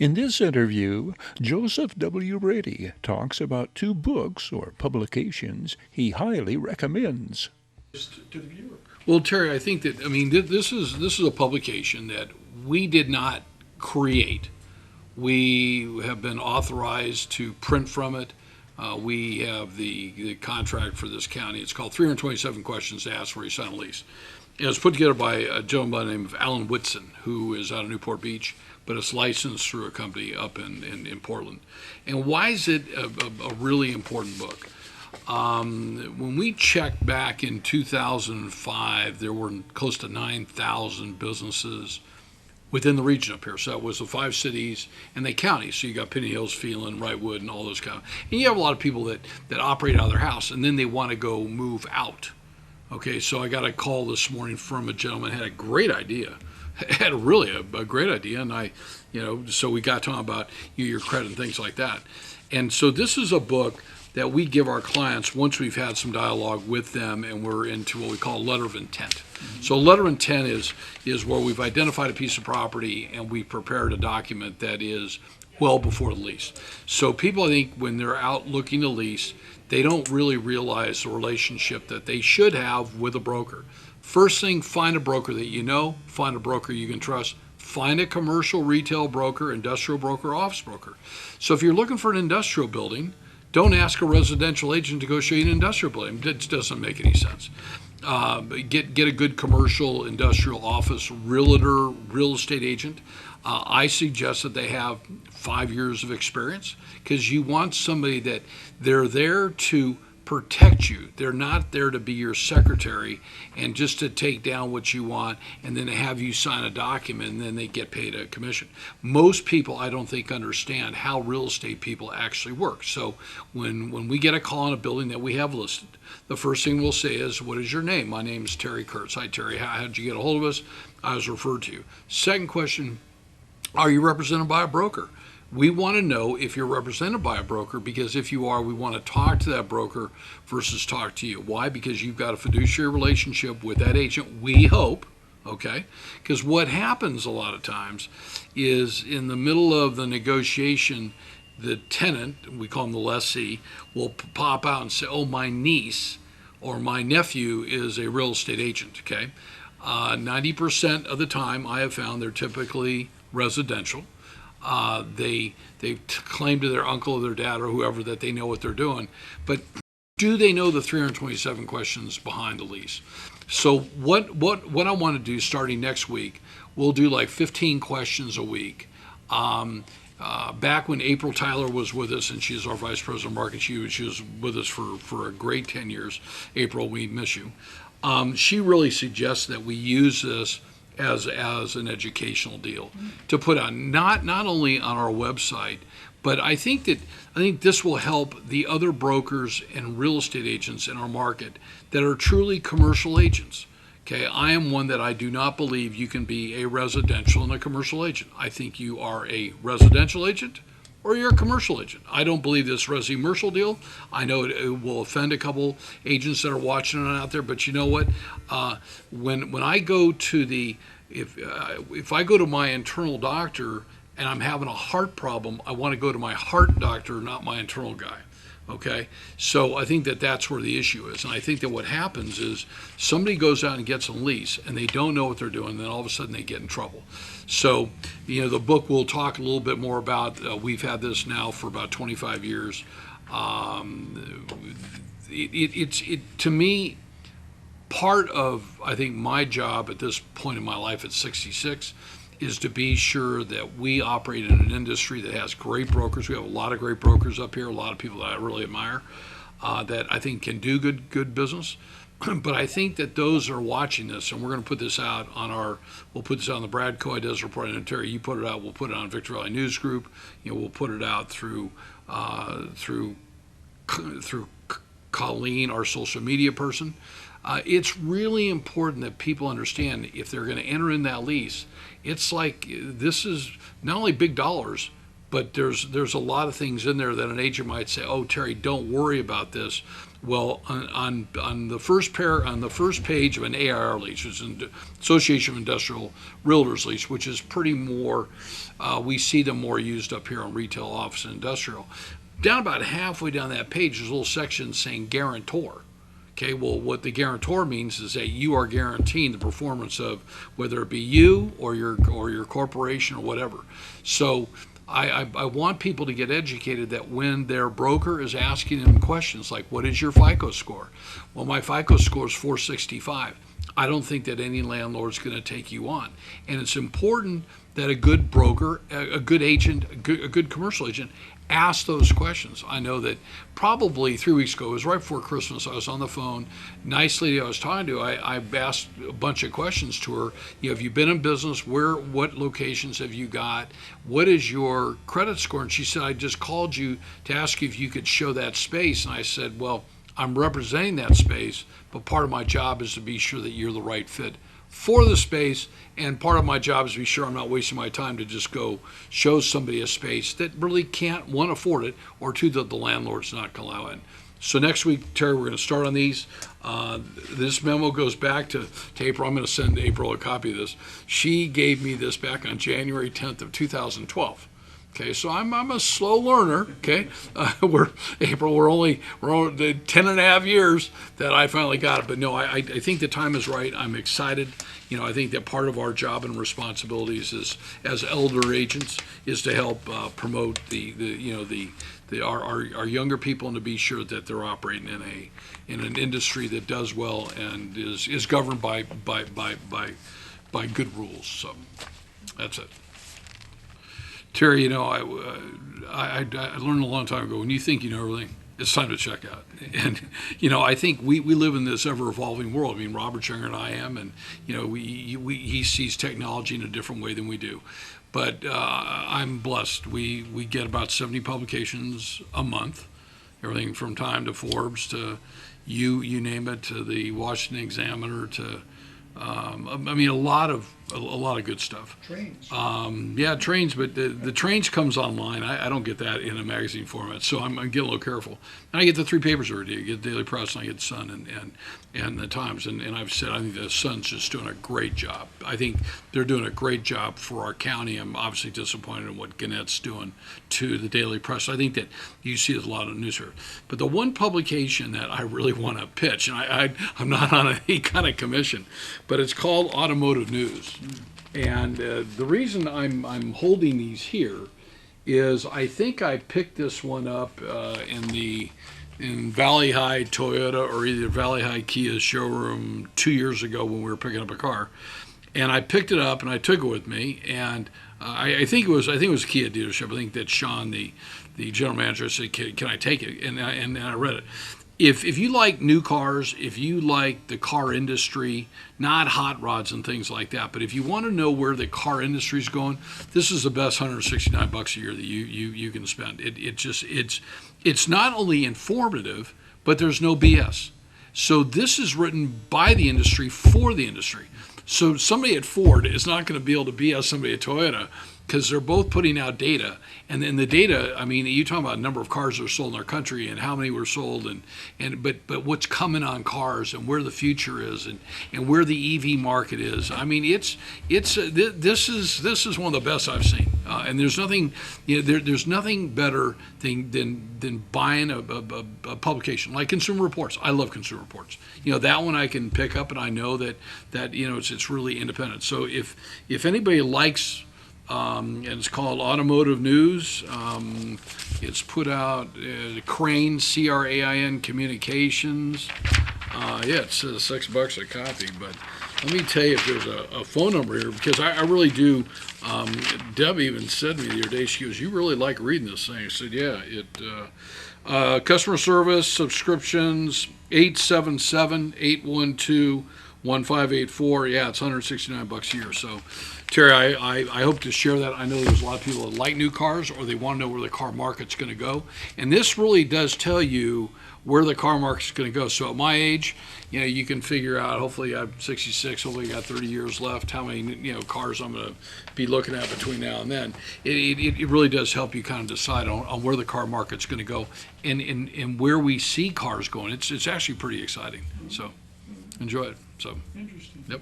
In this interview, Joseph W. Brady talks about two books or publications he highly recommends. To the viewer. Well, Terry, I think that this is a publication that we did not create. We have been authorized to print from it. We have the contract for this county. It's called 327 Questions to Ask Where You Sign a Lease. It was put together by a gentleman by the name of Alan Whitson, who is out of Newport Beach, but it's licensed through a company up in Portland. And why is it a really important book? When we checked back in 2005, there were close to 9,000 businesses within the region up here. So that was the 5 cities and the counties. So you got Penny Hills, Phelan, Wrightwood, and all those kind of. And you have a lot of people that operate out of their house, and then they want to go move out. Okay, so I got a call this morning from a gentleman who had a great idea. Had really a great idea, and so we got talking about your credit and things like that. And so this is a book that we give our clients once we've had some dialogue with them and we're into what we call a letter of intent. Mm-hmm. So letter of intent is where we've identified a piece of property and we prepared a document that is well before the lease. So people, I think, when they're out looking to lease, they don't really realize the relationship that they should have with a broker. First thing, find a broker that you know, find a broker you can trust, find a commercial retail broker, industrial broker, office broker. So if you're looking for an industrial building, don't ask a residential agent to go show you an industrial building. It doesn't make any sense. Get a good commercial, industrial, office, realtor, real estate agent. I suggest that they have 5 years of experience because you want somebody that they're there to protect you. They're not there to be your secretary and just to take down what you want and then to have you sign a document and then they get paid a commission. Most people, I don't think, understand how real estate people actually work. So when we get a call on a building that we have listed, the first thing we'll say is, what is your name? My name is Terry Kurtz. Hi, Terry. How did you get a hold of us? I was referred to you. Second question, are you represented by a broker? We want to know if you're represented by a broker because if you are, we want to talk to that broker versus talk to you. Why? Because you've got a fiduciary relationship with that agent, we hope, okay? Because what happens a lot of times is in the middle of the negotiation, the tenant, we call him the lessee, will pop out and say, oh, my niece or my nephew is a real estate agent, okay? 90% of the time I have found they're typically residential. They claim to their uncle or their dad or whoever that they know what they're doing, but do they know the 327 questions behind the lease? So what I want to do starting next week, we'll do like 15 questions a week. Back when April Tyler was with us, and she's our vice president of marketing, she was with us for a great 10 years. April, we miss you. She really suggests that we use this as an educational deal to put on not only on our website, but I think this will help the other brokers and real estate agents in our market that are truly commercial agents. Okay, I am one that I do not believe you can be a residential and a commercial agent. I think you are a residential agent or you're a commercial agent. I don't believe this resi-commercial deal. I know it will offend a couple agents that are watching it out there, but you know what? When I go to if I go to my internal doctor and I'm having a heart problem, I want to go to my heart doctor, not my internal guy. Okay, so I think that that's where the issue is, and I think that what happens is somebody goes out and gets a lease, and they don't know what they're doing, and then all of a sudden they get in trouble. So, the book will talk a little bit more about. We've had this now for about 25 years. It's to me part of I think my job at this point in my life at 66 is to be sure that we operate in an industry that has great brokers. We have a lot of great brokers up here, a lot of people that I really admire, that I think can do good business. But I think that those are watching this, and we're going to put this out we'll put this out on the Brad Coy does report, and Terry, you put it out. We'll put it on Victor Valley News Group. We'll put it out through Colleen, our social media person. It's really important that people understand if they're going to enter in that lease, it's like this is not only big dollars, but there's a lot of things in there that an agent might say, "Oh, Terry, don't worry about this." Well, on the first page of an AIR lease, which is an Association of Industrial Realtors lease, which is pretty more, we see them more used up here on retail, office, and industrial. Down about halfway down that page, there's a little section saying guarantor. Okay, well, what the guarantor means is that you are guaranteeing the performance of whether it be you or your corporation or whatever. So I want people to get educated that when their broker is asking them questions like, what is your FICO score? Well, my FICO score is 465. I don't think that any landlord is going to take you on. And it's important that a good broker, a good agent, a good commercial agent ask those questions. I know that probably 3 weeks ago, it was right before Christmas, I was on the phone. Nice lady I was talking to, I asked a bunch of questions to her. Have you been in business? What locations have you got? What is your credit score? And she said, I just called you to ask you if you could show that space. And I said, well, I'm representing that space, but part of my job is to be sure that you're the right fit for the space, and part of my job is to be sure I'm not wasting my time to just go show somebody a space that really can't, one, afford it, or two, that the landlord's not going to allow it. So next week, Terry, we're going to start on these. This memo goes back to April. I'm going to send April a copy of this. She gave me this back on January 10th of 2012. Okay, so I'm a slow learner. Okay, we're only 10 and a half years that I finally got it. But no, I think the time is right. I'm excited. I think that part of our job and responsibilities is, as elder agents, is to help promote our younger people, and to be sure that they're operating in an industry that does well and is governed by good rules. So that's it. Terry, I learned a long time ago, when you think you know everything, it's time to check out. And, I think we live in this ever-evolving world. I mean, Robert's younger than I am, and, he sees technology in a different way than we do. But I'm blessed. We get about 70 publications a month, everything from Time to Forbes to you name it, to the Washington Examiner, to a lot of good stuff. Trains. Yeah, trains, but the trains comes online. I don't get that in a magazine format, so I'm getting a little careful. And I get the three papers every day. I get the Daily Press, and I get the Sun and the Times. And I've said I think the Sun's just doing a great job. I think they're doing a great job for our county. I'm obviously disappointed in what Gannett's doing to the Daily Press. I think that you see there's a lot of news here. But the one publication that I really want to pitch, and I'm not on any kind of commission, but it's called Automotive News. And the reason I'm holding these here is I think I picked this one up in Valley High Toyota, or either Valley High Kia showroom 2 years ago when we were picking up a car. And I picked it up and I took it with me, and I think it was a Kia dealership. I think that Sean, the general manager, said, "Can I take it?" And I read it. If you like new cars, if you like the car industry, not hot rods and things like that, but if you want to know where the car industry is going, this is the best $169 a year that you can spend. It's not only informative, but there's no BS. So this is written by the industry for the industry. So somebody at Ford is not going to be able to BS somebody at Toyota, because they're both putting out data. And then the data, I mean, you talk about number of cars that are sold in our country and how many were sold, but what's coming on cars and where the future is, and where the EV market is. I mean, this is one of the best I've seen. And there's nothing, there's nothing better than buying a publication like Consumer Reports. I love Consumer Reports. That one I can pick up, and I know that it's really independent. So if anybody likes, and it's called Automotive News. It's put out Crane, CRAIN Communications. It says $6 a copy, but let me tell you if there's a phone number here, because I really do. Deb even said to me the other day, she goes, "You really like reading this thing?" I said, "Yeah." Customer service subscriptions 877-812 1584. Yeah, it's $169 a year. So, Terry, I hope to share that. I know there's a lot of people that like new cars or they want to know where the car market's going to go. And this really does tell you where the car market's going to go. So at my age, you can figure out, hopefully I'm 66, hopefully I got 30 years left, how many, cars I'm going to be looking at between now and then. It really does help you kind of decide on where the car market's going to go and where we see cars going. It's actually pretty exciting. So enjoy it. So, Interesting. yep.